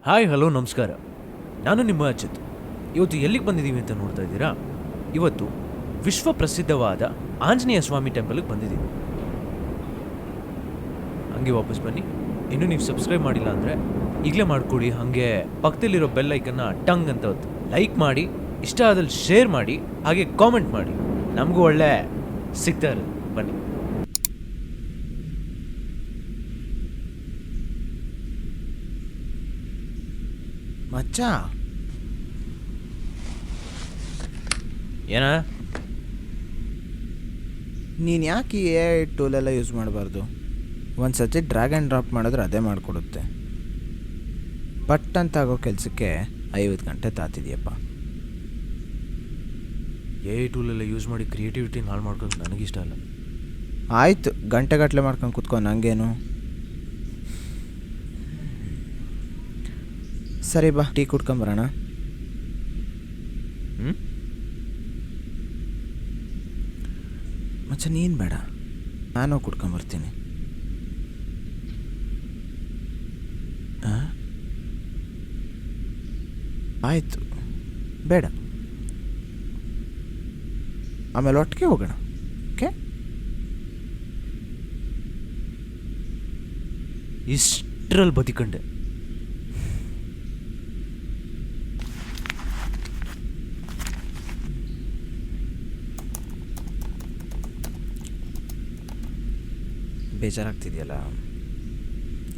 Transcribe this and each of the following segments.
Hi hello ನಮಸ್ಕಾರ. ನಾನು ನಿಮ್ಮ ಅಚ್ಯುತ್. ಇವತ್ತು ಎಲ್ಲಿಗೆ ಬಂದಿದ್ದೀವಿ ಅಂತ ನೋಡ್ತಾ ಇದ್ದೀರಾ? ಇವತ್ತು ವಿಶ್ವ ಪ್ರಸಿದ್ಧವಾದ ಆಂಜನೇಯ ಸ್ವಾಮಿ ಟೆಂಪಲ್ಗೆ ಬಂದಿದ್ದೀವಿ. ಹಂಗೆ ವಾಪಸ್ ಬನ್ನಿ. ಇನ್ನೂ ನೀವು ಸಬ್ಸ್ಕ್ರೈಬ್ ಮಾಡಿಲ್ಲ ಅಂದರೆ ಈಗಲೇ ಮಾಡಿಕೊಡಿ. ಹಾಗೆ ಪಕ್ಕದಲ್ಲಿರೋ ಬೆಲ್ ಐಕನ್ನ ಟಂಗ್ ಅಂತ ಹೊತ್ತು ಲೈಕ್ ಮಾಡಿ, ಇಷ್ಟ ಆದಲ್ಲಿ ಶೇರ್ ಮಾಡಿ, ಹಾಗೆ ಕಾಮೆಂಟ್ ಮಾಡಿ. ನಮಗೂ ಒಳ್ಳೆ ಸಿಗ್ತಾ ಇರೋದು. ಬನ್ನಿ. ಮಚ್ಚ, ಏನ ನೀನು ಯಾಕೆ ಈ ಎ ಐ ಟೂಲೆಲ್ಲ ಯೂಸ್ ಮಾಡಬಾರ್ದು? ಒಂದು ಸತಿ ಡ್ರ್ಯಾಗ್ ಆ್ಯಂಡ್ ಡ್ರಾಪ್ ಮಾಡಿದ್ರೆ ಅದೇ ಮಾಡಿಕೊಡುತ್ತೆ. ಪಟ್ ಅಂತ ಆಗೋ ಕೆಲಸಕ್ಕೆ 50 ಗಂಟೆ ತಾತಿದೆಯಪ್ಪ. AI ಟೂಲೆಲ್ಲ ಯೂಸ್ ಮಾಡಿ ಕ್ರಿಯೇಟಿವಿಟಿನ ಹಾಳು ಮಾಡ್ಕೊಂಡು ನನಗಿಷ್ಟ ಅಲ್ಲ. ಆಯಿತು, ಗಂಟೆಗಟ್ಟಲೆ ಮಾಡ್ಕೊಂಡು ಕೂತ್ಕೊ, ನನಗೇನು. ಸರಿ ಬಾ, ಟೀ ಕುಡ್ಕೊಂಬರೋಣ. ಮಚ್ಚ ನೀನು ಬೇಡ, ನಾನು ಕುಡ್ಕೊಂಬರ್ತೀನಿ. ಆಯಿತು, ಬೇಡ, ಆಮೇಲೆ ಒಟ್ಟಿಗೆ ಹೋಗೋಣ. ಓಕೆ? ಇಷ್ಟರಲ್ಲಿ ಬದಿಕಂಡೆ. ಬೇಜಾರಾಗ್ತಿದೆಯಲ್ಲ,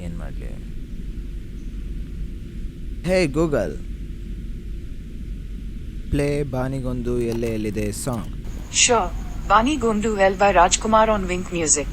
ಏನು ಮಾಡಲಿ? ಹೇ ಗೂಗಲ್, ಪ್ಲೇ ಬಾನಿಗೊಂದು ಎಲ್ಲೆ ಎಲ್ಲಿದೆ song. Sure, Bani Gondu held by Rajkumar on Wink Music.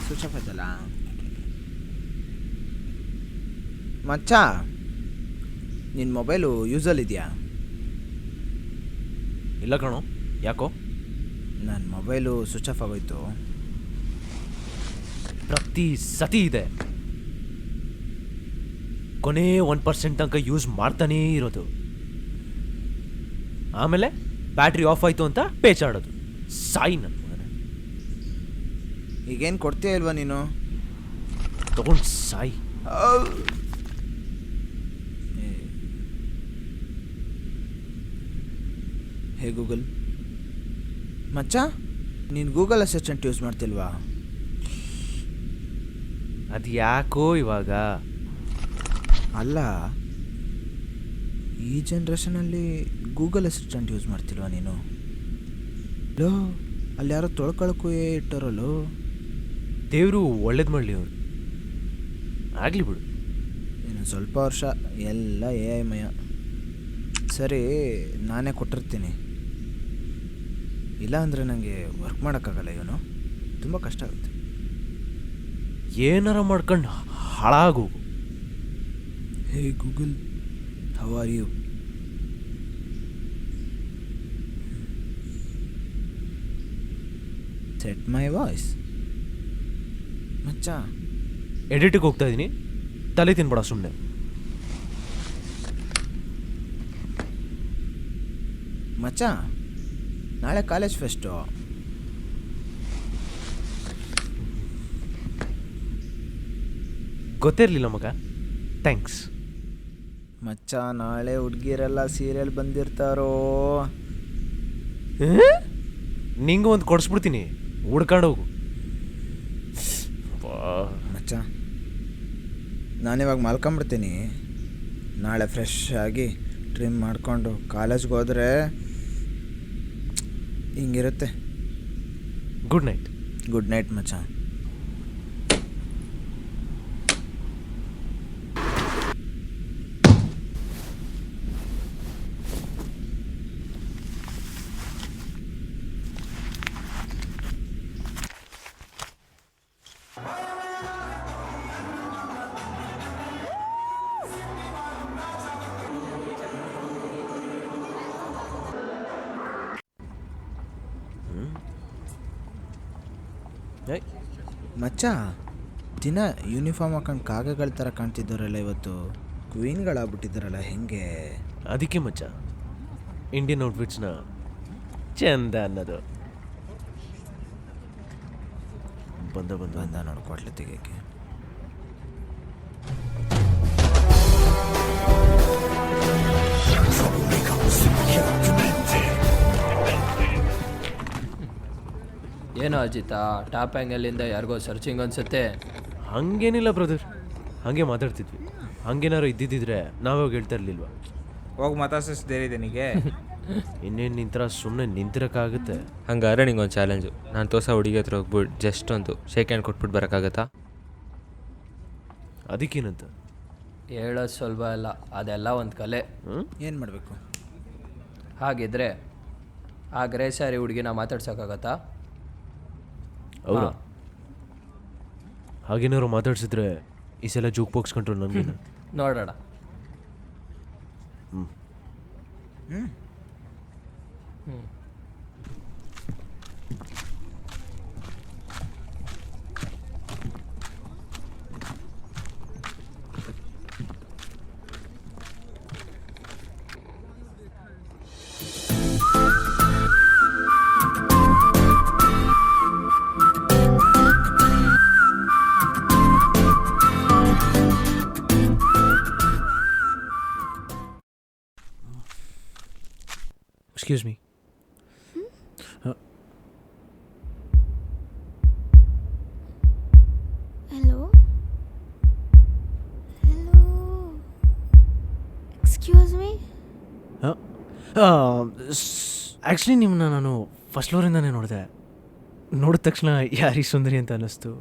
Switch off ಆಯ್ತಲ್ಲ. ಮಚ್ಚ, ನಿನ್ನ ಮೊಬೈಲು ಯೂಸಲ್ಲಿದೆಯಾ? ಇಲ್ಲ ಕಣೋ, ಯಾಕೋ? ನನ್ನ ಮೊಬೈಲು ಸ್ವಿಚ್ ಆಫ್ ಆಗೋಯ್ತು. ಪ್ರತಿ ಸತಿ ಇದೆ. ಕೊನೆ 1% ತನಕ ಯೂಸ್ ಮಾಡ್ತಾನೇ ಇರೋದು. ಆಮೇಲೆ ಬ್ಯಾಟ್ರಿ ಆಫ್ ಆಯಿತು ಅಂತ ಪೇಚಾಡೋದು. ಸಾಯಿ ನನ್ನ ಮಗನೇ. ಈಗೇನು ಕೊಡ್ತೀಯ ಇಲ್ವಾ ನೀನು? ತಗೊಂಡು ಸಾಯಿ. ಹೇ ಗೂಗಲ್. ಮಚ್ಚ, ನೀನು ಗೂಗಲ್ ಅಸಿಸ್ಟೆಂಟ್ ಯೂಸ್ ಮಾಡ್ತಿಲ್ವಾ? ಅದು ಯಾಕೋ ಇವಾಗ? ಅಲ್ಲ, ಈ ಜನ್ರೇಷನಲ್ಲಿ ಗೂಗಲ್ ಅಸಿಸ್ಟೆಂಟ್ ಯೂಸ್ ಮಾಡ್ತಿಲ್ವಾ ನೀನು? ಲೋ, ಅಲ್ಲಿ ಯಾರೋ ತೊಳ್ಕೊಳಕ್ಕೂ ಇಟ್ಟರಲ್ಲೋ. ದೇವರು ಒಳ್ಳೇದು ಮಾಡಲಿ ಅವರು. ಆಗಲಿ ಬಿಡು. ಇನ್ನು ಸ್ವಲ್ಪ ವರ್ಷ ಎಲ್ಲ ಎ ಐ ಮಯ. ಸರಿ, ನಾನೇ ಕೊಟ್ಟಿರ್ತೀನಿ. ಇಲ್ಲ ಅಂದರೆ ನನಗೆ ವರ್ಕ್ ಮಾಡೋಕ್ಕಾಗಲ್ಲ. ಇವನು ತುಂಬ ಕಷ್ಟ ಆಗುತ್ತೆ. ಏನಾರ ಮಾಡ್ಕೊಂಡು ಹಾಳಾಗೋಗು. Hey Google, how are you? Set my voice. ಮಚ್ಚ, ಎಡಿಟಿಗೆ ಹೋಗ್ತಾ ಇದ್ದೀನಿ, ತಲೆ ತಿನ್ಬೇಡ ಸುಮ್ಮನೆ. ಮಚ್ಚ, ನಾಳೆ ಕಾಲೇಜ್ ಫೆಸ್ಟು. ಗೊತ್ತಿರಲಿಲ್ಲ ಮಗ, ಥ್ಯಾಂಕ್ಸ್. ಮಚ್ಚ, ನಾಳೆ ಹುಡುಗಿರೆಲ್ಲ ಸೀರಿಯಲ್ ಬಂದಿರ್ತಾರೋ. ನಿಂಗೆ ಒಂದು ಕೊಡಿಸ್ಬಿಡ್ತೀನಿ, ಹುಡ್ಕೊಂಡು ಹೋಗು. ಮಚ್ಚ, ನಾನಿವಾಗ ಮಲ್ಕೊಂಬಿಡ್ತೀನಿ. ನಾಳೆ ಫ್ರೆಶ್ ಆಗಿ ಟ್ರಿಮ್ ಮಾಡಿಕೊಂಡು ಕಾಲೇಜ್ಗೆ ಹೋದರೆ ಹಿಂಗಿರುತ್ತೆ. Good night. ಗುಡ್ ನೈಟ್ ಮಚ್ಚ. ಏಯ್ ಮಚ್ಚ, ದಿನ ಯೂನಿಫಾರ್ಮ್ ಹಾಕೊಂಡು ಕಾಗೆಗಳ ಥರ ಕಾಣ್ತಿದ್ದವರೆಲ್ಲ ಇವತ್ತು ಕ್ವೀನ್ಗಳಾಗ್ಬಿಟ್ಟಿದ್ದಾರಲ್ಲ, ಹೆಂಗೆ? ಅದಕ್ಕೆ ಮಚ್ಚ ಇಂಡಿಯನ್ ಔಟ್ಫಿಟ್ಸ್ನ ಚಂದ ಅನ್ನೋದು. ಬಂದ ಬಂದ ಬಂದ ನೋಡು ಕೊಟ್ಲೆ ತೆಗಿಯೋಕ್ಕೆ. ಏನೋ ಅಜಿತ, ಟಾಪ್ ಆ್ಯಂಗಲಿಂದ ಯಾರಿಗೋ ಸರ್ಚಿಂಗ್ ಅನ್ಸುತ್ತೆ. ಹಂಗೇನಿಲ್ಲ ಬ್ರದರ್, ಹಾಗೆ ಮಾತಾಡ್ತಿದ್ವಿ. ಹಂಗೇನಾರು ಇದ್ದಿದ್ದಿದ್ರೆ ನಾವಾಗ ಹೇಳ್ತಾ ಇರ್ಲಿಲ್ವಾ? ಹೋಗಿ ಮಾತಾಡ್ಸಿದ್ದೇರಿದೆ ನಿನಗೆ. ಇನ್ನೇನು ನಿಂತರ ಸುಮ್ಮನೆ ನಿಂತಿರೋಕ್ಕಾಗುತ್ತೆ? ಹಂಗಾರೆ ನಿಂಗೊಂದು ಚಾಲೆಂಜು. ನಾನು ತೋರ್ಸ ಹುಡುಗಿ ಹತ್ರ ಹೋಗ್ಬಿಟ್ಟು ಜಸ್ಟ್ ಒಂದು ಶೇಕ್ ಹ್ಯಾಂಡ್ ಕೊಟ್ಬಿಟ್ಟು ಬರೋಕ್ಕಾಗತ್ತಾ? ಅದಕ್ಕೇನಂತ? ಹೇಳೋದು ಸುಲಭ ಅಲ್ಲ, ಅದೆಲ್ಲ ಒಂದು ಕಲೆ. ಏನು ಮಾಡಬೇಕು? ಹಾಗಿದ್ರೆ ಆ ಗ್ರೇ ಸ್ಯಾರಿ ಹುಡುಗಿನ ಮಾತಾಡ್ಸೋಕ್ಕಾಗತ್ತಾ? ಹೌದಾ? ಹಾಗೇನಾರು ಮಾತಾಡ್ಸಿದ್ರೆ ಈ ಸಲ ಜೂಕ್ ಬಾಕ್ಸ್ ಕಂಟ್ರೋಲ್ ನನಗೆ. ನೋಡೋಣ. Excuse me. Hello? Hello? Excuse me? Actually ನಿಮ್ಮನ್ನ ನಾನು ಫಸ್ಟ್ ಫ್ಲೋರಿಂದನೇ ನೋಡಿದೆ. ನೋಡಿದ ತಕ್ಷಣ ಯಾರಿಗೆ ಸುಂದರಿ ಅಂತ ಅನ್ನಿಸ್ತು.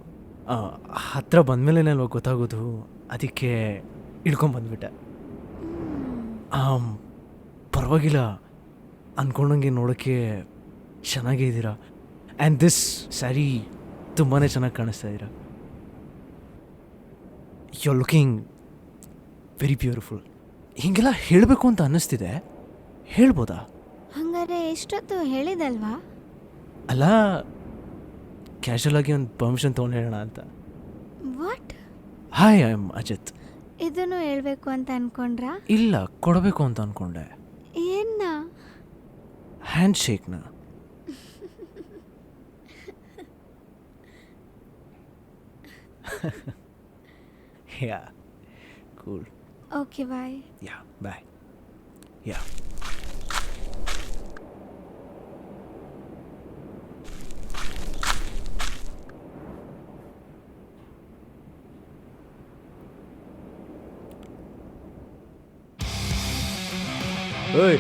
ಹತ್ತಿರ ಬಂದಮೇಲೆ ಅಲ್ವ ಗೊತ್ತಾಗೋದು, ಅದಕ್ಕೆ ಹಿಡ್ಕೊಂಬಂದ್ಬಿಟ್ಟೆ. ಪರವಾಗಿಲ್ಲ, ಅಂದ್ಕೊಂಡಂಗೆ ನೋಡೋಕ್ಕೆ ಚೆನ್ನಾಗೇ ಇದ್ದೀರಾ. ಆ್ಯಂಡ್ ದಿಸ್ ಸ್ಯಾರಿ ತುಂಬಾ ಚೆನ್ನಾಗಿ ಕಾಣಿಸ್ತಾ ಇದ್ದೀರಾ. You are looking very beautiful. ಹೀಗೆಲ್ಲ ಹೇಳಬೇಕು ಅಂತ ಅನ್ನಿಸ್ತಿದೆ, ಹೇಳ್ಬೋದಾ? ಹಂಗಾರೆ ಎಷ್ಟೊತ್ತು ಹೇಳಿದಲ್ವಾ? ಅಲ್ಲ, ಕ್ಯಾಶುವಲ್ ಆಗಿ ಒಂದು ಪರ್ಮಿಷನ್ ತೊಗೊಂಡು ಹೇಳೋಣ ಅಂತ. What? Hi, I am Ajith. ಇದನ್ನು ಹೇಳ್ಬೇಕು ಅಂತ ಅನ್ಕೊಂಡ್ರಾ? ಇಲ್ಲ, ಕೊಡಬೇಕು ಅಂತ ಅಂದ್ಕೊಂಡೆ. ಏನ್ನ? ಹ್ಯಾಂಡ್ ಶೇಕ್ನ. Yeah, cool. Okay, bye. Yeah, bye. Yeah. Hey.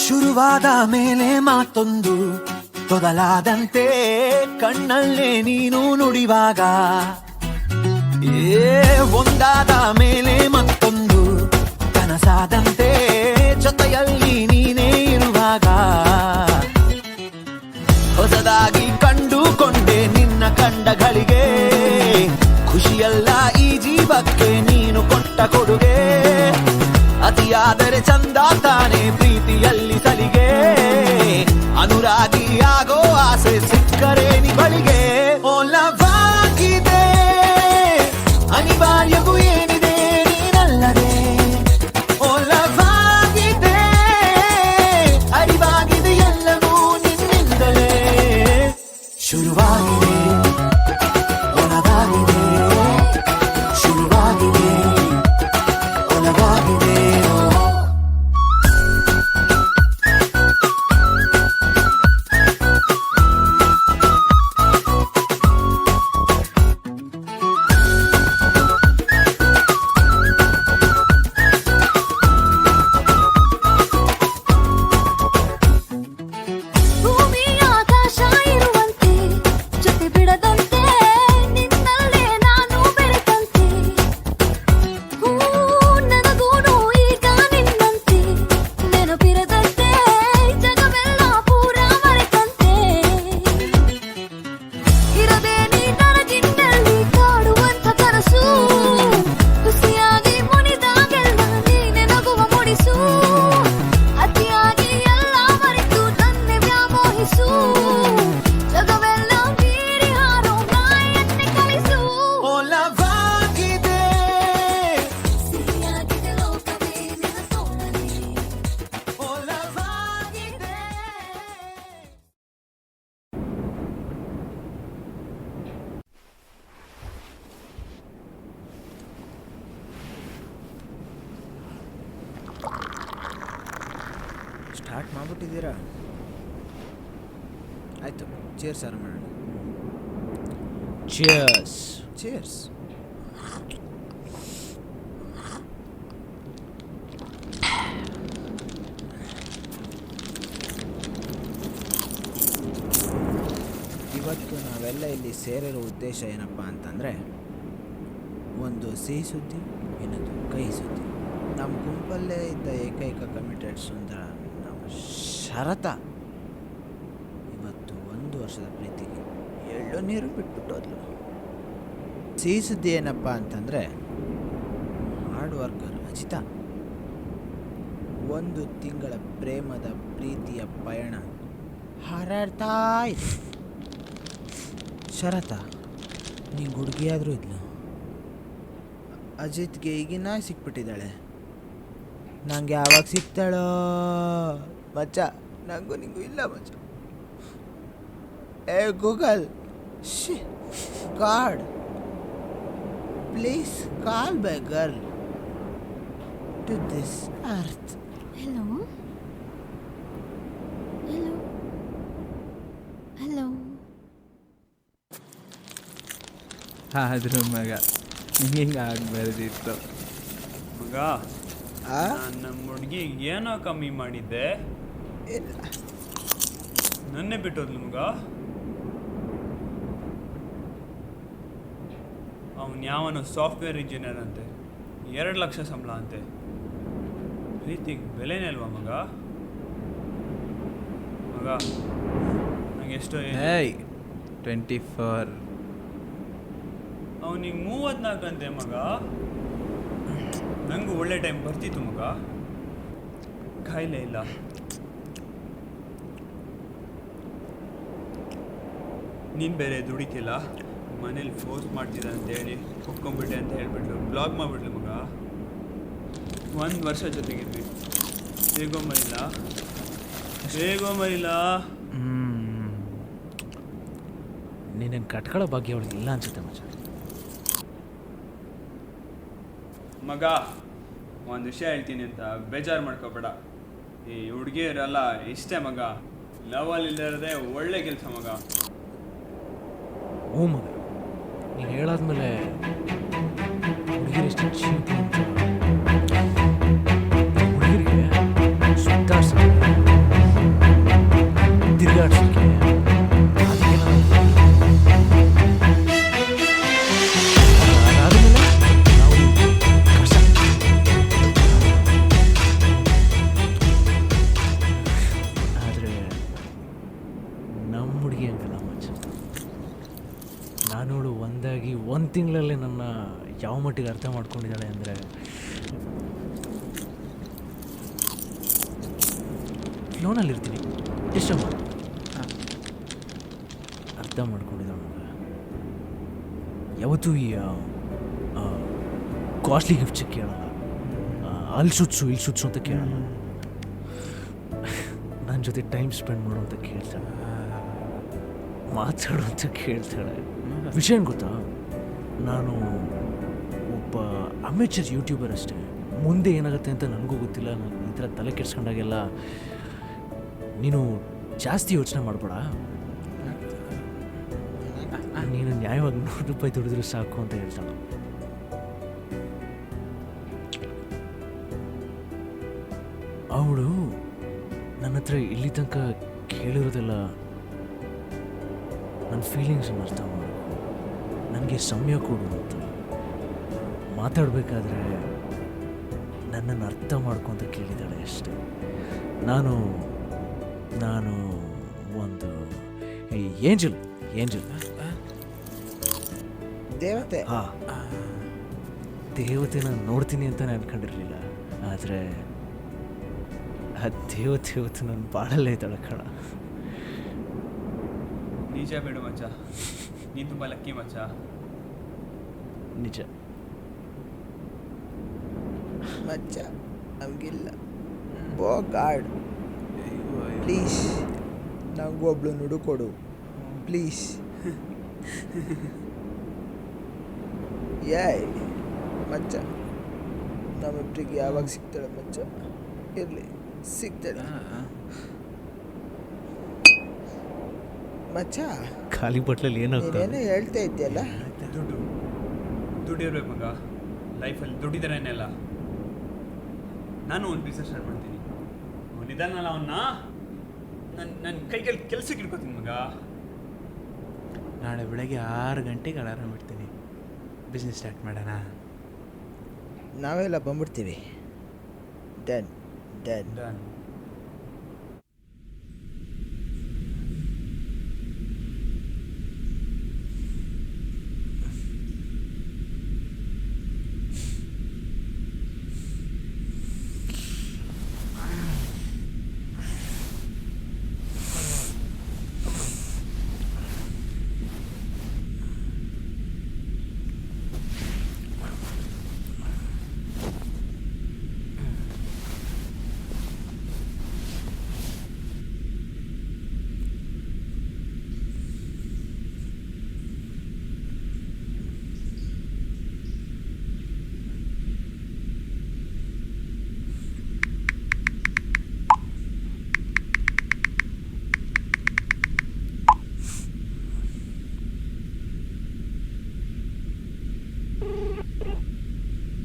ಶುರುವಾದ ಮೇಲೆ ಮಾತೊಂದು ತೊದಲಾದಂತೆ ಕಣ್ಣಲ್ಲೇ ನೀನು ನುಡಿವಾಗ, ಒಂದಾದ ಮೇಲೆ ಮತ್ತೊಂದು ಕನಸಾದಂತೆ ಜೊತೆಯಲ್ಲಿ ನೀನೇ ಇರುವಾಗ, ಹೊಸದಾಗಿ ಕಂಡುಕೊಂಡೆ ನಿನ್ನ ಕಂಡಗಳಿಗೆ, ಖುಷಿಯಲ್ಲ ಈ ಜೀವಕ್ಕೆ ನೀನು ಕೊಟ್ಟ ಕೊಡುಗೆ, ಅತಿಯಾದರೆ ಚಂದ ತಾನೇ ಪ್ರೀತಿಯಲ್ಲಿ ಸಲಿಗೆ, ಅನುರಾಗಿ ಆಗೋ ಆಸೆ ಸಿಕ್ಕರೆ ನಿ ಬಳಿಗೆ, ಓಲವಾಗಿದೆ ಅನಿವಾರ್ಯವೂ ಏನಿದೆ ನೀನಲ್ಲದೆ, ಓಲವಾಗಿದೆ ಅರಿವಾಗಿದೆ ಎಲ್ಲವೂ ನಿನ್ನಿಂದಲೇ, ಶುರುವಾಗಿದೆ ಒಲವಾಗಿದೆ, ಶುರುವಾಗಿದೆ ಒಲವಾಗಿದೆ. ಸ್ಟಾರ್ಟ್ ಮಾಡ್ಬಿಟ್ಟಿದ್ದೀರಾ? ಆಯಿತು, ಚೇರ್ಸ್ ಆರ ಮಾಡೋಣ. ಚಿಯರ್ಸ್. ಚೇರ್ಸ್. ಇವತ್ತು ನಾವೆಲ್ಲ ಇಲ್ಲಿ ಸೇರಿರೋ ಉದ್ದೇಶ ಏನಪ್ಪ ಅಂತಂದರೆ, ಒಂದು ಸಿಹಿ ಸುದ್ದಿ, ಇನ್ನೊಂದು ಕಹಿ ಸುದ್ದಿ. ನಮ್ಮ ಗುಂಪಲ್ಲೇ ಇದ್ದ ಏಕೈಕ ಕಮಿಟೆಡ್ ಸುಂದರ ನಮ್ಮ ಶರತ ಇವತ್ತು 1 ವರ್ಷದ ಪ್ರೀತಿಗೆ ಎಳ್ಳು ನೀರು ಬಿಟ್ಬಿಟ್ಟೋದ್ಲು. ಸಿಹಿ ಸುದ್ದಿ ಏನಪ್ಪ ಅಂತಂದರೆ, ಹಾರ್ಡ್ ವರ್ಕರ್ ಅಜಿತಾ 1 ತಿಂಗಳ ಪ್ರೇಮದ ಪ್ರೀತಿಯ ಪಯಣ ಹಾರಾಡ್ತಾ ಇತ್ತು. ಶರತ ನಿಂಗೆ ಹುಡುಗಿಯಾದರೂ ಇದ್ಲು. ಅಜಿತ್ಗೆ ಈಗಿನ ಸಿಕ್ಬಿಟ್ಟಿದ್ದಾಳೆ. ನಂಗೆ ಯಾವಾಗ ಸಿಗ್ತಾಳೋ ಮಚ್ಚ? ನನಗೂ ನಿಂಗೂ ಇಲ್ಲ ಮಚ್ಚ. ಏ Google, God please call by girl to this earth. Hello hello hello. ಆದ್ರೂ ಮಗ ಹಿಂಗೆ ಆಗ್ಬಾರ್ದಿತ್ತು ಮಗ. ನಾನು ನಮ್ಮ ಹುಡುಗಿಗೆ ಏನೋ ಕಮ್ಮಿ ಮಾಡಿದ್ದೆ, ನನ್ನೇ ಬಿಟ್ಟೋದ್ಲು ಮಗ. ಅವನು ಯಾವನೋ ಸಾಫ್ಟ್ವೇರ್ ಇಂಜಿನಿಯರ್ ಅಂತೆ, 2 ಲಕ್ಷ ಸಂಬಳ ಅಂತೆ. ಪ್ರೀತಿಗೆ ಬೆಲೆನೇ ಅಲ್ವಾ ಮಗ? ಮಗ ನಂಗೆ ಎಷ್ಟೋ 24. ಅವನಿಗೆ 34 ಅಂತೆ ಮಗ. ನನಗೂ ಒಳ್ಳೆ ಟೈಮ್ ಬರ್ತಿತ್ತು ಮಗ, ಕಾಯಿಲೆ ಇಲ್ಲ. ನೀನು ಬೇರೆ ದುಡಿತಿಲ್ಲ, ಮನೇಲಿ ಫೋರ್ಸ್ ಮಾಡ್ತಿದ್ದ ಅಂತೇಳಿ ಒಪ್ಕೊಂಡ್ಬಿಟ್ಟೆ ಅಂತ ಹೇಳ್ಬಿಟ್ಲು, ಬ್ಲಾಗ್ ಮಾಡಿಬಿಟ್ಲು ಮಗ. 1 ವರ್ಷ ಜೊತೆಗಿದ್ವಿ, ಹೇಗೋ ಮರಿಲ್ಲ. ನೀನೇನು ಕಟ್ಕೊಳ್ಳೋ ಭಾಗ್ಯ ಅವಳಿಗೆ ಇಲ್ಲ ಅನ್ಸುತ್ತೆ ಮಚ್ಚ. ಮಗ ಒಂದು ವಿಷಯ ಹೇಳ್ತೀನಿ ಅಂತ ಬೇಜಾರು ಮಾಡ್ಕೋಬೇಡ. ಈ ಹುಡುಗಿಯರೆಲ್ಲ ಇಷ್ಟೇ ಮಗ, ಲವಲ್ಲಿ ಇಲ್ಲದೆ ಒಳ್ಳೆ ಕೆಲಸ ಮಗ. ಹ್ಞೂ ಮಗ, ನೀನು ಹೇಳಾದ್ಮೇಲೆ ಹುಡುಗಿರಿಷ್ಟು ಚೀಪ್ ಅಂತ. ಹುಡುಗಿರಿಗೆ ಸುತ್ತಾಡ್ಸೋಕ್ಕೆ, ತಿರುಗಾಡ್ಸೋಕ್ಕೆ ಅದಾದಮೇಲೆ ನಾವು ಕಷ್ಟ. ಆದರೆ ನಮ್ಮ ಹುಡುಗಿ ಹಂಗಲ್ಲ ಮಚ್ಚ. ನಾನೋಳು ಒಂದಾಗಿ 1 ತಿಂಗಳಲ್ಲೇ ನನ್ನ ಯಾವ ಮಟ್ಟಿಗೆ ಅರ್ಥ ಮಾಡ್ಕೊಂಡಿದ್ದಾಳೆ ಅಂದರೆ, ಲೋನಲ್ಲಿರ್ತೀನಿ, ಡಿಸ್ಟರ್ಬ್ ಮಾಡಿ ಅರ್ಥ ಮಾಡ್ಕೊಂಡಿದ್ದಾಳೆ ಮಗ. ಯಾವತ್ತೂ ಈ ಕಾಸ್ಟ್ಲಿ ಗಿಫ್ಟ್ಸ್ ಕೇಳಲ್ಲ, ಅಲ್ಲಿ ಸುತ್ಸು ಅಂತ ಕೇಳಲ್ಲ. ನನ್ನ ಜೊತೆ ಟೈಮ್ ಸ್ಪೆಂಡ್ ಮಾಡು ಅಂತ ಕೇಳ್ತಾಳೆ, ಮಾತಾಡು ಅಂತ ಕೇಳ್ತಾಳೆ. ವಿಷಯ ಏನು ಗೊತ್ತಾ, ನಾನು ಒಬ್ಬ ಅಮೇಚರ್ ಯೂಟ್ಯೂಬರ್ ಅಷ್ಟೇ. ಮುಂದೆ ಏನಾಗುತ್ತೆ ಅಂತ ನನಗೂ ಗೊತ್ತಿಲ್ಲ. ನಾನು ಈ ಥರ ತಲೆ ಕೆಡ್ಸ್ಕೊಂಡಾಗೆಲ್ಲ ನೀನು ಜಾಸ್ತಿ ಯೋಚನೆ ಮಾಡಬೇಡ, ನೀನು ನ್ಯಾಯವಾಗಿ ₹100 ದುಡಿದ್ರು ಸಾಕು ಅಂತ ಹೇಳ್ತಾಳೆ. ಅವಳು ನನ್ನ ಹತ್ರ ಇಲ್ಲಿ ತನಕ ಕೇಳಿರೋದೆಲ್ಲ ನನ್ನ ಫೀಲಿಂಗ್ಸನ್ನು ಅರ್ಥ ಮಾಡು, ನನಗೆ ಸಮಯ ಕೊಡು ಅಂತ. ಮಾತಾಡಬೇಕಾದ್ರೆ ನನ್ನನ್ನು ಅರ್ಥ ಮಾಡ್ಕೊಂತ ಕೇಳಿದ್ದಾಳೆ ಅಷ್ಟೆ. ನಾನು ಒಂದು ಏಂಜಲ್ ದೇವತೆ. ದೇವತೆನ ನೋಡ್ತೀನಿ ಅಂತಲೇ ಅನ್ಕೊಂಡಿರಲಿಲ್ಲ, ಆದರೆ ಆ ದೇವತೆ ಇವತ್ತು ನನ್ನ ಬಾಳಲ್ಲೇ ಇದ್ದಾಳೆ ಕಣ. ನಿಜ ಬೇಡು ಮಚ್ಚ, ನೀನು ತುಂಬ ಲಕ್ಕಿ ಮಚ್ಚ. ನಿಜ ಮಚ್ಚ, ನಮಗಿಲ್ಲ. ಓ ಗಾಡ್, ಪ್ಲೀಸ್ ನಂಗೂ ಒಬ್ಳು ನುಡುಕೊಡು ಪ್ಲೀಸ್. ಯಾಯ್ ಮಚ್ಚ, ನಮ್ಮಿಬ್ರಿಗೆ ಯಾವಾಗ ಸಿಗ್ತಾಳೆ ಮಚ್ಚ? ಇರಲಿ. ಸಿಗ್ತದೆ ಮಚ್ಚ. ಖಾಲಿ ಬಟ್ಲಲ್ಲಿ ಏನಾಗ್ತದೆ? ನೀನೇನೋ ಹೇಳ್ತಾ ಇದ್ದೀಯಲ್ಲ. ದುಡ್ಡಿರ್ಬೇಕು ಮಗ. ಲೈಫಲ್ಲಿ ದುಡ್ಡಿದ್ರೇನೆಲ್ಲ. ನಾನು ಒಂದು ಬಿಸ್ನೆಸ್ ಸ್ಟಾರ್ಟ್ ಮಾಡ್ತೀನಿ. ಅವನಿದ್ದಾನಲ್ಲ ಅವನ್ನ ನನ್ನ ಕೈಯಲ್ಲಿ ಕೆಲಸಕ್ಕೆ ಇಟ್ಕೋತೀನಿ ಮಗ. ನಾಳೆ ಬೆಳಗ್ಗೆ 6 ಗಂಟೆಗೆ ಅಲಾರಾಮ್ ಇಡ್ತೀನಿ. ಬಿಸ್ನೆಸ್ ಸ್ಟಾರ್ಟ್ ಮಾಡೋಣ. ನಾವೆಲ್ಲ ಬಂದ್ಬಿಡ್ತೀವಿ. Done done. Done.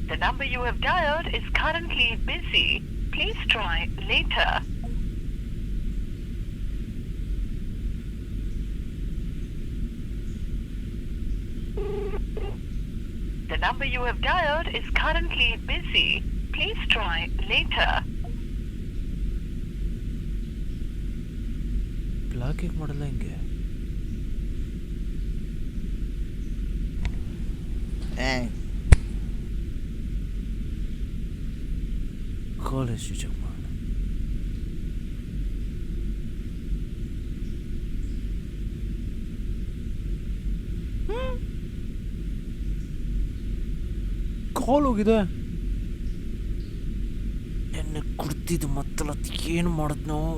The number you have dialed is currently busy. Please try later. The number you have dialed is currently busy. Please try later. Block ಹೇಗೆ ಮಾಡಲ್ಲ ಹಿಂಗೆ? ಕಾಲೇಜ್ ಚೆಕ್ ಮಾಡೋಣ. ಕಾಲ್ ಹೋಗಿದೆ. ಎಣ್ಣೆ ಕುಡ್ತಿದ್ದು ಮತ್ತಲ್ಲ ಏನು ಮಾಡೋದು ನಾವು?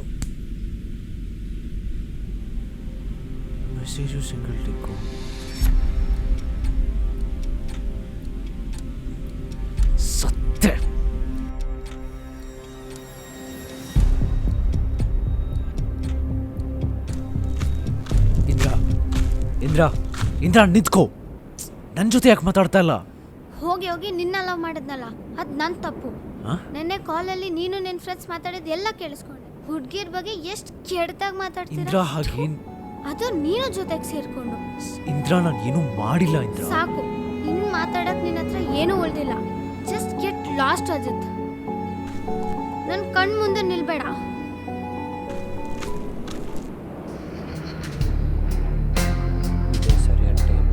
Message single tick. ಸತ್ತೆ. ಇಂದ್ರ ನಿಂತ್ಕೋ. ನನ್ನ ಜೊತೆ ಯಾಕೆ ಮಾತಾಡ್ತಾ ಇಲ್ಲ? ಹೋಗಿ ಹೋಗಿ ನಿನ್ನ ಲವ್ ಮಾಡಿದ್ನಲ್ಲ, ಅದು ನನ್ನ ತಪ್ಪು. ನೆನ್ನೆ ಕಾಲಲ್ಲಿ ನೀನು ನಿನ್ನ ಫ್ರೆಂಡ್ಸ್ ಮಾತಾಡಿದ್ದು ಎಲ್ಲ ಕೇಳಿಸ್ಕೊಂಡೆ. ಹುಡುಗಿರ್ ಬಗ್ಗೆ ಎಷ್ಟು ಕೆಡ್ದಾಗಿ ಮಾತಾಡ್ತೀರಾ. ಇಂದ್ರ ಹಾಗೆ ಅದು ನೀನು ಜೊತೆಗೆ ಸೇರ್ಕೊಂಡು. ಇಂದ್ರ ನಾನು ಏನೂ ಮಾಡಿಲ್ಲ. ಇಂದ್ರ ಸಾಕು, ಇನ್ನು ಮಾತಾಡಕ್ ನಿನ್ನ ಹತ್ರ ಏನೂ ಉಳಿದಿಲ್ಲ. Just get lost Ajith. ನನ್ನ ಕಣ್ ಮುಂದೆ ನಿಲ್ಬೇಡ. ಇದೇ ಸರಿಯಾದ ಟೈಮ್.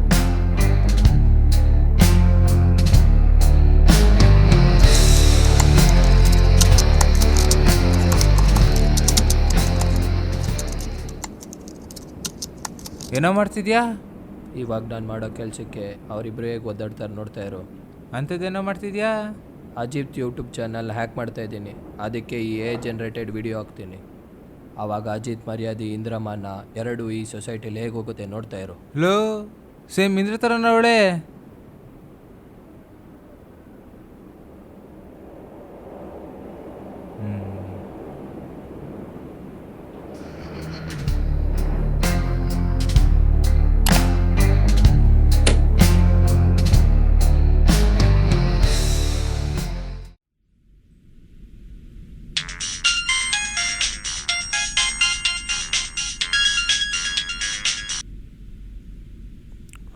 ಏನೋ ಮಾಡ್ತಿದ್ಯಾ? ಇವಾಗ ನಾನು ಮಾಡೋ ಕೆಲಸಕ್ಕೆ ಅವರಿಬ್ಬರು ಹೇಗೆ ಒದ್ದಾಡ್ತಾರೆ ನೋಡ್ತಾ ಇರೋ. ಅಂಥದ್ದೇನೋ ಮಾಡ್ತಿದ್ಯಾ? ಅಜಿತ್ ಯೂಟ್ಯೂಬ್ ಚಾನಲ್ ಹ್ಯಾಕ್ ಮಾಡ್ತಾ ಇದ್ದೀನಿ. ಅದಕ್ಕೆ ಈ ಜನರೇಟೆಡ್ ವಿಡಿಯೋ ಹಾಕ್ತೀನಿ. ಆವಾಗ ಅಜಿತ್ ಮರ್ಯಾದೆ ಇಂದ್ರಮಾನ ಎರಡೂ ಈ ಸೊಸೈಟಿಲಿ ಹೇಗೆ ಹೋಗುತ್ತೆ ನೋಡ್ತಾ ಇರೋ. ಲೋ, ಸೇಮ್ ಇಂದ್ರ ಥರನ ಅವಳೆ.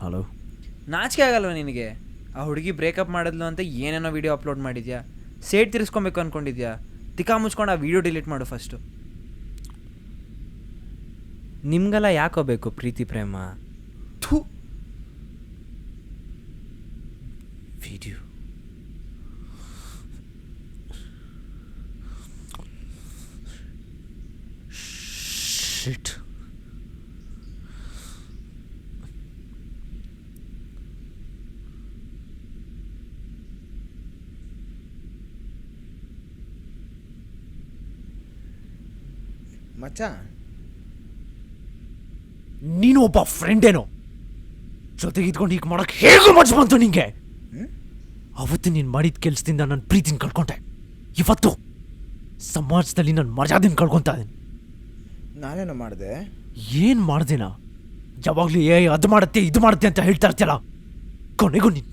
ಹಲೋ. ನಾಚಿಕೆ ಆಗಲ್ವ ನಿನಗೆ? ಆ ಹುಡುಗಿ ಬ್ರೇಕಪ್ ಮಾಡಿದ್ಲು ಅಂತ ಏನೇನೋ ವೀಡಿಯೋ ಅಪ್ಲೋಡ್ ಮಾಡಿದ್ಯಾ. ಸೇಟ್ ತಿರ್ಸ್ಕೊಬೇಕು ಅಂದ್ಕೊಂಡಿದ್ಯಾ? ತಿಕ್ಕ ಮುಚ್ಕೊಂಡು ಆ ವೀಡಿಯೋ ಡಿಲೀಟ್ ಮಾಡು ಫಸ್ಟು. ನಿಮ್ಗೆಲ್ಲ ಯಾಕೋ ಬೇಕು ಪ್ರೀತಿ ಪ್ರೇಮ? ಥೂ. ವಿಡಿಯೋ ಶಿಟ್. ಮಚ್ಚ, ನೀನು ಒಬ್ಬ ಫ್ರೆಂಡ್ ಏನೋ ಜೊತೆಗೆ ಇದ್ಕೊಂಡು ಹೀಗೆ ಮಾಡಕ್ ಹೇಗೆ ಮನ್ಸು ಬಂತು ನಿಂಗೆ? ಅವತ್ತು ನೀನು ಮಾಡಿದ ಕೆಲಸದಿಂದ ನನ್ನ ಪ್ರೀತಿನ ಕಳ್ಕೊಂಡೆ. ಇವತ್ತು ಸಮಾಜದಲ್ಲಿ ನನ್ನ ಮರ್ಯಾದೆನ ಕಳ್ಕೊತಾ ಇದ್ದೀನಿ. ನಾನೇನು ಮಾಡಿದೆ? ಏನು ಮಾಡ್ದೇನಾ? ಯಾವಾಗಲೂ ಅದು ಮಾಡುತ್ತೆ ಇದು ಮಾಡುತ್ತೆ ಅಂತ ಹೇಳ್ತಾ ಇರ್ತೀಯಲ್ಲ, ಕೊನೆಗೂ ನೀನು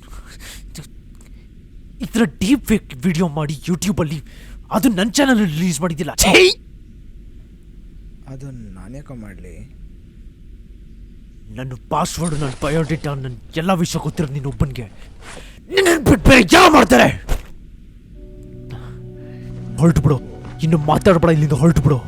ಈ ಥರ ಡೀಪ್ ಫೇಕ್ ವಿಡಿಯೋ ಮಾಡಿ ಯೂಟ್ಯೂಬಲ್ಲಿ ಅದು ನನ್ನ ಚಾನಲ್ ರಿಲೀಸ್ ಮಾಡಿದ್ದಿಲ್ಲ. ಅದು ನಾನ್ಯಾಕೆ ಮಾಡಲಿ? ನನ್ನ ಪಾಸ್ವರ್ಡ್, ನನ್ನ ಬಯೋಡೇಟಾ, ನನ್ನ ಎಲ್ಲ ವಿಷಯ ಗೊತ್ತಿರೋದು ನೀನು ಒಬ್ಬನಿಗೆ. ನಿನ್ನ ಬಿಟ್ಟು ಬೇರೆ ಯಾವ ಮಾಡ್ತಾರೆ? ಹೊರಟು ಬಿಡು, ಇನ್ನು ಮಾತಾಡ್ಬೇಡ, ಇಲ್ಲಿಂದ ಹೊರಟು ಬಿಡು.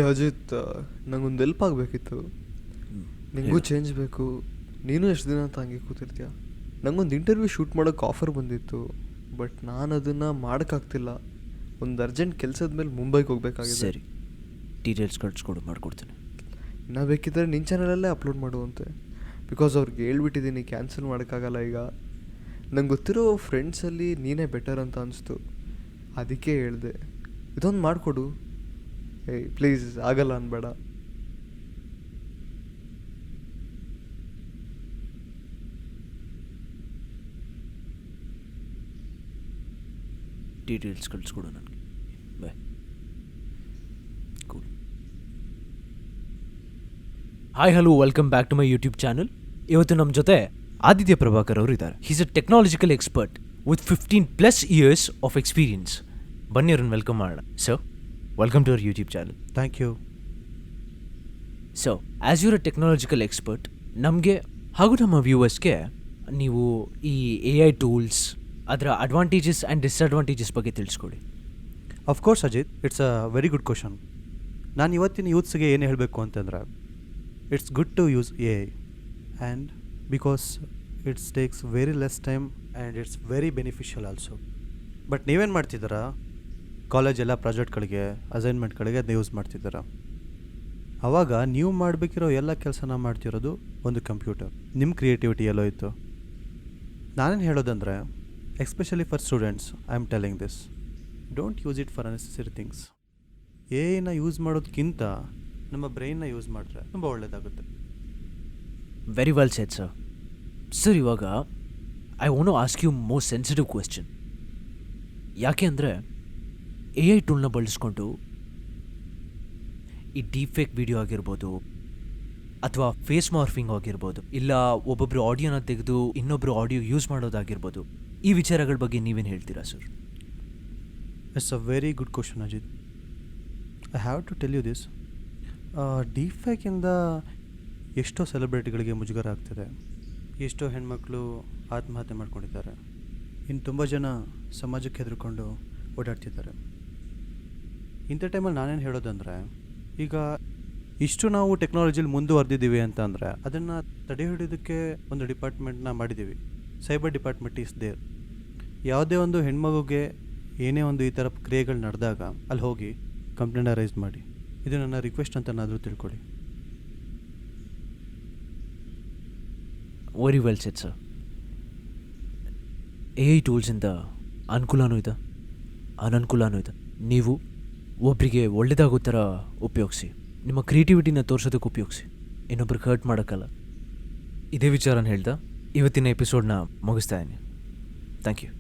ಅಜಿತ್, ನಂಗೊಂದು ಹೆಲ್ಪ್ ಆಗಬೇಕಿತ್ತು. ನಿಂಗೂ ಚೇಂಜ್ ಬೇಕು. ನೀನು ಎಷ್ಟು ದಿನ ಅಂತ ಹಂಗೆ ಕೂತಿರ್ತೀಯ? ನಂಗೊಂದು ಇಂಟರ್ವ್ಯೂ ಶೂಟ್ ಮಾಡೋಕ್ಕೆ ಆಫರ್ ಬಂದಿತ್ತು, ಬಟ್ ನಾನು ಅದನ್ನು ಮಾಡೋಕ್ಕಾಗ್ತಿಲ್ಲ. ಒಂದು ಅರ್ಜೆಂಟ್ ಕೆಲಸದ ಮೇಲೆ ಮುಂಬೈಗೆ ಹೋಗ್ಬೇಕಾಗಿದೆ. ಸರಿ, ಡೀಟೇಲ್ಸ್ ಕಳಿಸ್ಕೊಡು, ಮಾಡ್ಕೊಡ್ತೇನೆ. ನಾ ಬೇಕಿದ್ದರೆ ನಿನ್ನ ಚಾನಲಲ್ಲೇ ಅಪ್ಲೋಡ್ ಮಾಡುವಂತೆ. ಬಿಕಾಸ್ ಅವ್ರಿಗೆ ಹೇಳ್ಬಿಟ್ಟಿದ್ದೀನಿ, ಕ್ಯಾನ್ಸಲ್ ಮಾಡೋಕ್ಕಾಗಲ್ಲ ಈಗ. ನಂಗೆ ಗೊತ್ತಿರೋ ಫ್ರೆಂಡ್ಸಲ್ಲಿ ನೀನೇ ಬೆಟರ್ ಅಂತ ಅನಿಸ್ತು, ಅದಕ್ಕೆ ಹೇಳಿದೆ. ಇದೊಂದು ಮಾಡಿಕೊಡು. ಪ್ಲೀಸ್, ಆಗಲ್ಲ ಅನ್ಬೇಡ. ಡೀಟೇಲ್ಸ್ ಕಳಿಸ್ಕೊಡು ನನಗೆ. Bye. Cool. Hi, hello, welcome back to my YouTube channel. ಇವತ್ತು ನಮ್ಮ ಜೊತೆ ಆದಿತ್ಯ ಪ್ರಭಾಕರ್ ಅವರು ಇದ್ದಾರೆ. He's a technological expert with 15+ years of experience. ಬನ್ನಿ ಅವ್ರನ್ನ ವೆಲ್ಕಮ್ ಮಾಡೋಣ. Sir, welcome to our YouTube channel. Thank you. So, as you're a technological expert, ನಮಗೆ ಹಾಗೂ ನಮ್ಮ ವ್ಯೂವರ್ಸ್ಗೆ ನೀವು ಈ AI ಟೂಲ್ಸ್, ಅದರ ಅಡ್ವಾಂಟೇಜಸ್ ಆ್ಯಂಡ್ ಡಿಸ್ಅಡ್ವಾಂಟೇಜಸ್ ಬಗ್ಗೆ ತಿಳಿಸ್ಕೊಡಿ. Of course, Ajit, it's a very good question. ನಾನು ಇವತ್ತಿನ ಯೂತ್ಸ್ಗೆ ಏನು ಹೇಳಬೇಕು ಅಂತಂದರೆ, it's good to use AI, and because it's takes very less time and it's very beneficial also. But ನೀವೇನು ಮಾಡ್ತಿದ್ದೀರಾ? ಕಾಲೇಜ್ ಎಲ್ಲ ಪ್ರಾಜೆಕ್ಟ್ಗಳಿಗೆ, ಅಸೈನ್ಮೆಂಟ್ಗಳಿಗೆ ಅದನ್ನ ಯೂಸ್ ಮಾಡ್ತಿದ್ದೀರಾ. ಆವಾಗ ನೀವು ಮಾಡಬೇಕಿರೋ ಎಲ್ಲ ಕೆಲಸನ ಮಾಡ್ತಿರೋದು ಒಂದು ಕಂಪ್ಯೂಟರ್. ನಿಮ್ಮ ಕ್ರಿಯೇಟಿವಿಟಿ ಎಲ್ಲೋ ಇತ್ತು. ನಾನೇನು ಹೇಳೋದಂದರೆ, especially for students, I am telling this, don't use it for unnecessary things. ಏನ ಯೂಸ್ ಮಾಡೋದಕ್ಕಿಂತ ನಮ್ಮ ಬ್ರೈನ್ನ ಯೂಸ್ ಮಾಡಿದ್ರೆ ತುಂಬ ಒಳ್ಳೆಯದಾಗುತ್ತೆ. Very well said sir. Sir, ಇವಾಗ I want to ask you most sensitive question. ಯಾಕೆ ಅಂದರೆ AI ಟೂಲ್ನ ಬಳಸ್ಕೊಂಡು ಈ ಡೀಪ್ ಫೇಕ್ ವಿಡಿಯೋ ಆಗಿರ್ಬೋದು, ಅಥವಾ ಫೇಸ್ ಮಾರ್ಫಿಂಗ್ ಆಗಿರ್ಬೋದು, ಇಲ್ಲ ಒಬ್ಬೊಬ್ಬರು ಆಡಿಯೋನ ತೆಗೆದು ಇನ್ನೊಬ್ಬರು ಆಡಿಯೋ ಯೂಸ್ ಮಾಡೋದಾಗಿರ್ಬೋದು, ಈ ವಿಚಾರಗಳ ಬಗ್ಗೆ ನೀವೇನು ಹೇಳ್ತೀರಾ sir? It's a very good question Ajit. I have to tell you this. Deep ಫೇಕಿಂದ ಎಷ್ಟೋ ಸೆಲೆಬ್ರಿಟಿಗಳಿಗೆ ಮುಜುಗರ ಆಗ್ತಿದೆ. ಎಷ್ಟೋ ಹೆಣ್ಮಕ್ಳು ಆತ್ಮಹತ್ಯೆ ಮಾಡ್ಕೊಂಡಿದ್ದಾರೆ. ಇನ್ನು ತುಂಬ ಜನ ಸಮಾಜಕ್ಕೆ ಹೆದರ್ಕೊಂಡು ಓಡಾಡ್ತಿದ್ದಾರೆ. ಇಂಥ ಟೈಮಲ್ಲಿ ನಾನೇನು ಹೇಳೋದಂದರೆ, ಈಗ ಇಷ್ಟು ನಾವು ಟೆಕ್ನಾಲಜಿಲಿ ಮುಂದುವರೆದಿದ್ದೀವಿ ಅಂತ ಅಂದರೆ ಅದನ್ನು ತಡೆ ಹಿಡಿಯೋದಕ್ಕೆ ಒಂದು ಡಿಪಾರ್ಟ್ಮೆಂಟ್ನ ಮಾಡಿದ್ದೀವಿ. Cyber department is there. ಯಾವುದೇ ಒಂದು ಹೆಣ್ಮಗುಗೆ ಏನೇ ಒಂದು ಈ ಥರ ಕ್ರಿಯೆಗಳು ನಡೆದಾಗ ಅಲ್ಲಿ ಹೋಗಿ ಕಂಪ್ಲೇಂಟ್ ರೈಸ್ ಮಾಡಿ. ಇದು ನನ್ನ ರಿಕ್ವೆಸ್ಟ್ ಅಂತನಾದರೂ ತಿಳ್ಕೊಳ್ಳಿ. Very well said sir. AI ಟೂಲ್ಸಿಂದ ಅನುಕೂಲನೂ ಇದೆ, ಅನನುಕೂಲನೂ ಇದೆ. ನೀವು ಒಬ್ಬರಿಗೆ ಒಳ್ಳೆಯದಾಗೋ ಥರ ಉಪಯೋಗಿಸಿ, ನಿಮ್ಮ ಕ್ರಿಯೇಟಿವಿಟಿನ ತೋರಿಸೋದಕ್ಕೆ ಉಪಯೋಗಿಸಿ, ಇನ್ನೊಬ್ರಿಗೆ ಹರ್ಟ್ ಮಾಡೋಕ್ಕಲ್ಲ. ಇದೇ ವಿಚಾರನ ಹೇಳ್ತಾ ಇವತ್ತಿನ ಎಪಿಸೋಡ್ನ ಮುಗಿಸ್ತಾ ಇದ್ದೀನಿ. Thank you.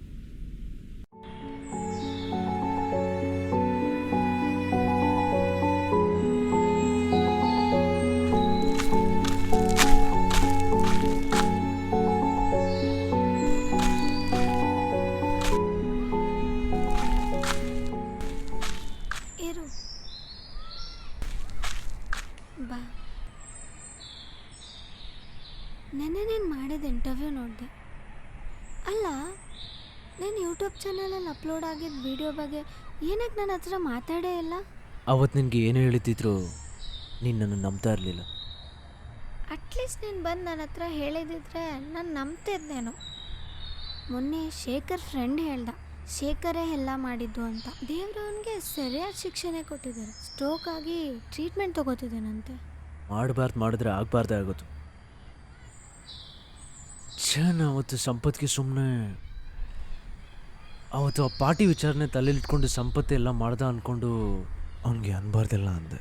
ಬಾ. ನೆನ್ನೆ ನೀನು ಮಾಡಿದ ಇಂಟರ್ವ್ಯೂ ನೋಡಿದೆ. ಅಲ್ಲ, ನೀನು ಯೂಟ್ಯೂಬ್ ಚಾನಲಲ್ಲಿ ಅಪ್ಲೋಡ್ ಆಗಿದ್ದ ವಿಡಿಯೋ ಬಗ್ಗೆ ಏನಕ್ಕೆ ನನ್ನ ಹತ್ರ ಮಾತಾಡೇ ಇಲ್ಲ? ಅವತ್ತು ನಿನಗೆ ಏನು ಹೇಳಿದ್ರು ನೀನು ನನ್ನ ನಂಬ್ತಾ ಇರಲಿಲ್ಲ. ಅಟ್ಲೀಸ್ಟ್ ನೀನು ಬಂದು ನನ್ನ ಹತ್ರ ಹೇಳಿದಿದ್ರೆ ನಾನು ನಂಬ್ತಿದ್ದೇನೋ. ಮೊನ್ನೆ ಶೇಖರ್ ಫ್ರೆಂಡ್ ಹೇಳ್ದ ಶೇಖರೇ ಎಲ್ಲ ಮಾಡಿದ್ದು ಅಂತ. ದೇವ್ರು ಅವನಿಗೆ ಸರಿಯಾದ ಶಿಕ್ಷೆನೇ ಕೊಟ್ಟಿದ್ದಾರೆ. ಸ್ಟ್ರೋಕ್ ಆಗಿ ಟ್ರೀಟ್ಮೆಂಟ್ ತಗೋತಿದ್ದಾನಂತೆ. ಮಾಡಿದ್ರೆ ಆಗಬಾರ್ದೇ ಆಗೋದು. ಅವತ್ತು ಸಂಪತ್ಗೆ ಸುಮ್ಮನೆ ಅವತ್ತು ಆ ಪಾರ್ಟಿ ವಿಚಾರನೆ ತಲೆಲಿಟ್ಕೊಂಡು ಸಂಪತ್ತು ಎಲ್ಲ ಮಾಡ್ದ ಅಂದ್ಕೊಂಡು ಅವನಿಗೆ ಅನ್ಬಾರ್ದಿಲ್ಲ ಅಂದೆ.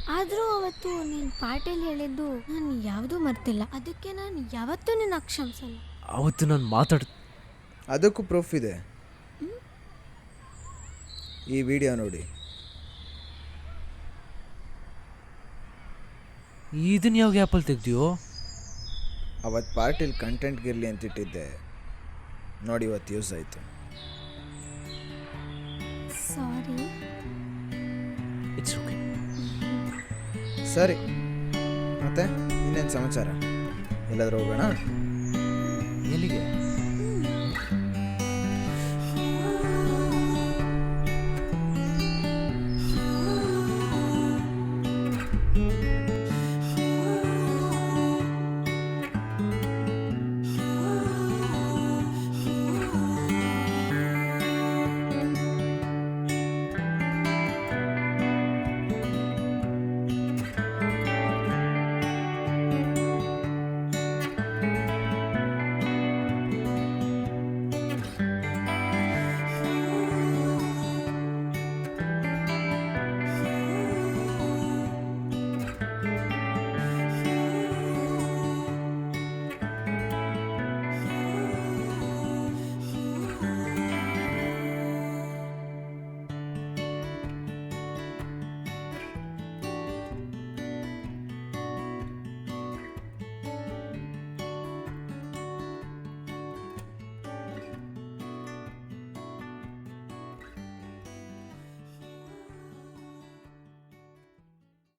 ಆದರೂ ಅವತ್ತು ನೀನು ಪಾರ್ಟಿಯಲ್ಲಿ ಹೇಳಿದ್ದು ನಾನು ಯಾವುದೂ ಮರ್ತಿಲ್ಲ. ಅದಕ್ಕೆ ನಾನು ಯಾವತ್ತೂ ನಿನ್ನ ಕ್ಷಮಿಸಲ್ಲ. ಅವತ್ತು ನಾನು ಅದಕ್ಕೂ ಪ್ರೂಫ್ ಇದೆ. ಈ ವಿಡಿಯೋ ನೋಡಿ. ಇದನ್ನ ಯಾವ ಗ್ಯಾಪಲ್ಲಿ ತೆಗ್ದಿಯೋ? ಅವತ್ತು ಪಾರ್ಟಿಲಿ ಕಂಟೆಂಟ್ಗಿರಲಿ ಅಂತಿಟ್ಟಿದ್ದೆ ನೋಡಿ, ಇವತ್ತು ಯೂಸ್ ಆಯಿತು. ಸಾರಿ. It's okay. ಸರಿ, ಮತ್ತೆ ಇನ್ನೇನು ಸಮಾಚಾರ? ಎಲ್ಲಾದರೂ ಹೋಗೋಣ? ಎಲ್ಲಿಗೆ?